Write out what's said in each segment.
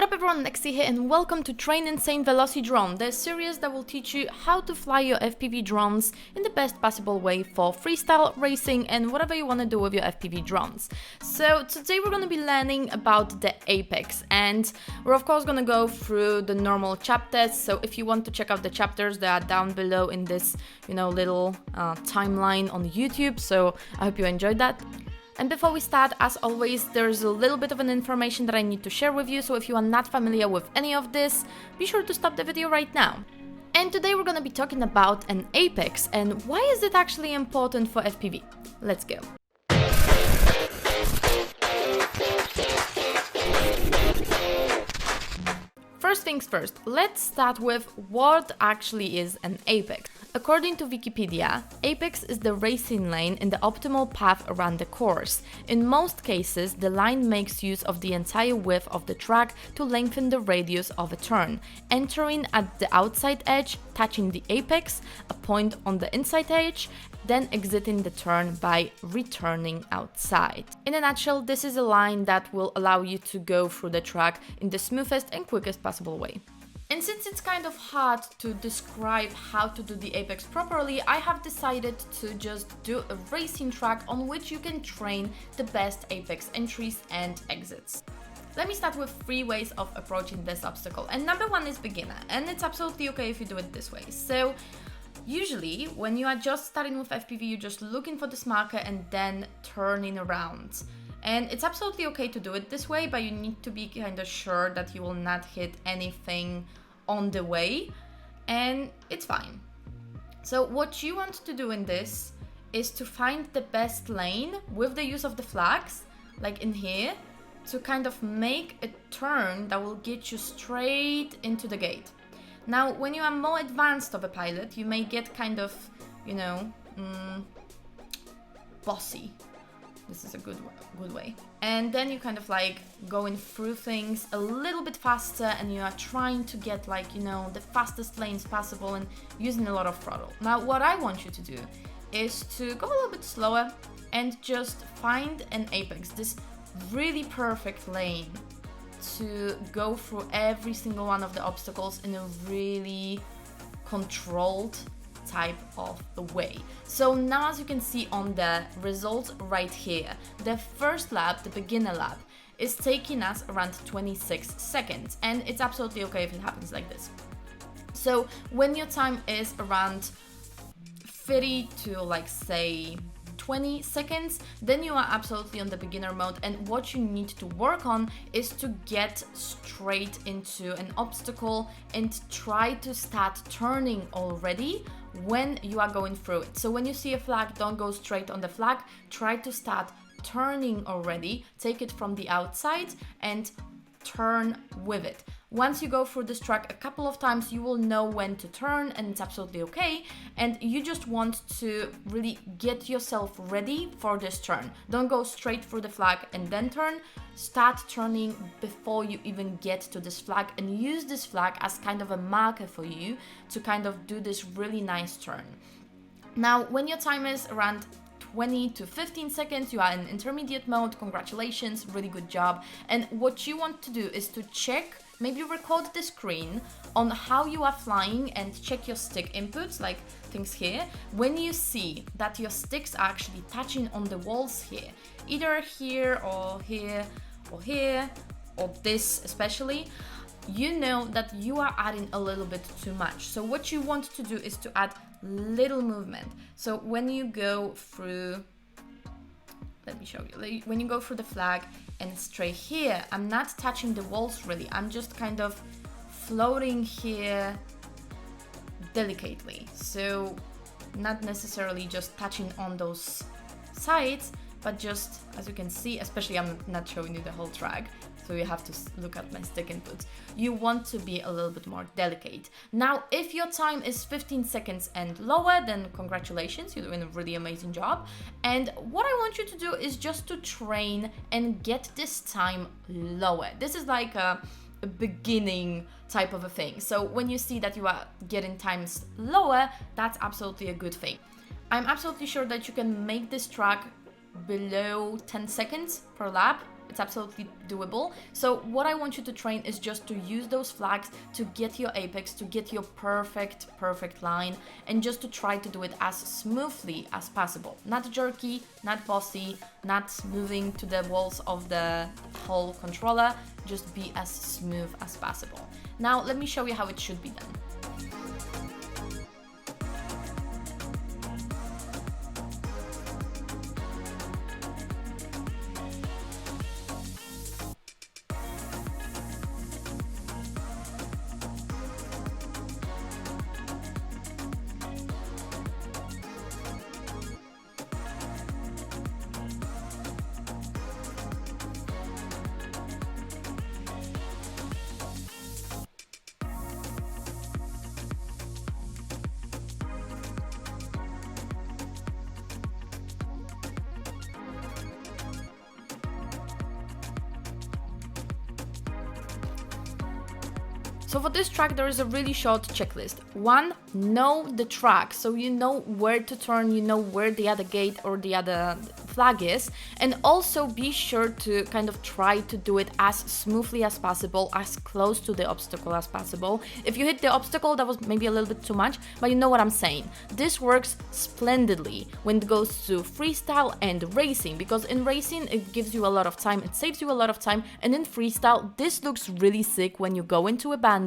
What up everyone, Lexi here and welcome to Train Insane Velocidrone, the series that will teach you how to fly your FPV drones in the best possible way for freestyle, racing and whatever you want to do with your FPV drones. So today we're going to be learning about the Apex and we're of course going to go through the normal chapters. So if you want to check out the chapters, they are down below in this, little timeline on YouTube. So I hope you enjoyed that. And before we start, as always, there's a little bit of an information that I need to share with you, so if you are not familiar with any of this, be sure to stop the video right now. And today we're gonna be talking about an Apex and why is it actually important for FPV. Let's go. First things first, let's start with what actually is an Apex. According to Wikipedia, Apex is the racing lane in the optimal path around the course. In most cases, the line makes use of the entire width of the track to lengthen the radius of a turn, entering at the outside edge, touching the apex, a point on the inside edge, then exiting the turn by returning outside. In a nutshell, this is a line that will allow you to go through the track in the smoothest and quickest possible way. And since it's kind of hard to describe how to do the Apex properly, I have decided to just do a racing track on which you can train the best Apex entries and exits. Let me start with 3 ways of approaching this obstacle. And number 1 is beginner, and it's absolutely okay if you do it this way. So usually when you are just starting with FPV, you're just looking for this marker and then turning around. And it's absolutely okay to do it this way, but you need to be kind of sure that you will not hit anything on the way, and it's fine. So what you want to do in this is to find the best lane with the use of the flags, like in here, to kind of make a turn that will get you straight into the gate. Now, when you are more advanced of a pilot, you may get kind of, bossy. This is a good way. And then you kind of like going through things a little bit faster and you are trying to get the fastest lanes possible and using a lot of throttle. Now, what I want you to do is to go a little bit slower and just find an apex, this really perfect lane to go through every single one of the obstacles in a really controlled type of a way. So now, as you can see on the results right here, the first lap, the beginner lap, is taking us around 26 seconds, and it's absolutely okay if it happens like this. So when your time is around 30 to say 20 seconds, then you are absolutely on the beginner mode, and what you need to work on is to get straight into an obstacle and try to start turning already when you are going through it. So when you see a flag, don't go straight on the flag, try to start turning already, take it from the outside and turn with it. Once you go through this track a couple of times, you will know when to turn, and it's absolutely okay. And you just want to really get yourself ready for this turn. Don't go straight through the flag and then turn. Start turning before you even get to this flag, and use this flag as kind of a marker for you to kind of do this really nice turn. Now, when your time is around 20 to 15 seconds, you are in intermediate mode. Congratulations, really good job. And what you want to do is to check, maybe record the screen on how you are flying and check your stick inputs, like things here. When you see that your sticks are actually touching on the walls here, either here or here or here, or this especially, you know that you are adding a little bit too much. So what you want to do is to add little movement. So when you go through, let me show you, when you go through the flag and straight here, I'm not touching the walls really, I'm just kind of floating here delicately. So not necessarily just touching on those sides, but just, as you can see, especially I'm not showing you the whole track, so you have to look at my stick inputs. You want to be a little bit more delicate. Now, if your time is 15 seconds and lower, then congratulations, you're doing a really amazing job. And what I want you to do is just to train and get this time lower. This is like a beginning type of a thing. So when you see that you are getting times lower, that's absolutely a good thing. I'm absolutely sure that you can make this track below 10 seconds per lap It's absolutely doable. So what I want you to train is just to use those flags to get your apex, to get your perfect line, and just to try to do it as smoothly as possible. Not jerky, not bossy, not moving to the walls of the whole controller. Just be as smooth as possible. Now let me show you how it should be done. So for this track, there is a really short checklist. 1, know the track, so you know where to turn, you know where the other gate or the other flag is, and also be sure to kind of try to do it as smoothly as possible, as close to the obstacle as possible. If you hit the obstacle, that was maybe a little bit too much, but you know what I'm saying. This works splendidly when it goes to freestyle and racing, because in racing, it gives you a lot of time, it saves you a lot of time, and in freestyle, this looks really sick when you go into a bando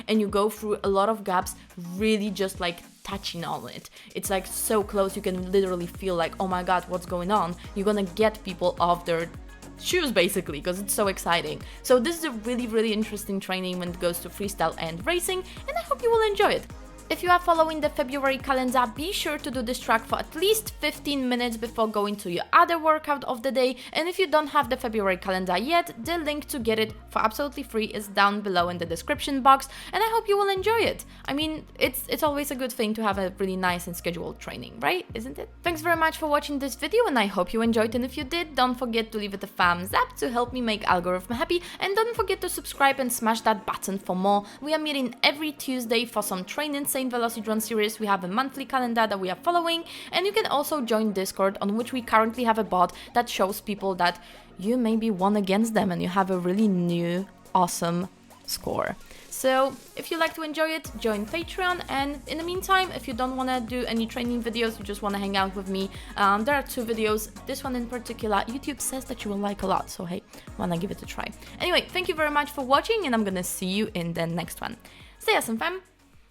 and you go through a lot of gaps, really just like touching on it. It's like so close, you can literally feel like, oh my god, what's going on? You're gonna get people off their shoes basically, because it's so exciting. So this is a really interesting training when it goes to freestyle and racing, and I hope you will enjoy it. If you are following the February calendar, be sure to do this track for at least 15 minutes before going to your other workout of the day. And if you don't have the February calendar yet, the link to get it for absolutely free is down below in the description box, and I hope you will enjoy it. I mean, it's always a good thing to have a really nice and scheduled training, right? Isn't it? Thanks very much for watching this video, and I hope you enjoyed, and if you did, don't forget to leave it a thumbs up to help me make algorithm happy, and don't forget to subscribe and smash that button for more. We are meeting every Tuesday for some Train Insane Velocidrone series. We have a monthly calendar that we are following, and you can also join Discord, on which we currently have a bot that shows people that you maybe won against them and you have a really new awesome score. So if you like to enjoy it, join Patreon, and in the meantime, if you don't want to do any training videos, you just want to hang out with me, there are 2 videos. This one in particular, YouTube says that you will like a lot, so hey, wanna give it a try. Anyway, thank you very much for watching, and I'm gonna see you in the next one. Stay awesome, fam!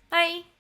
Bye!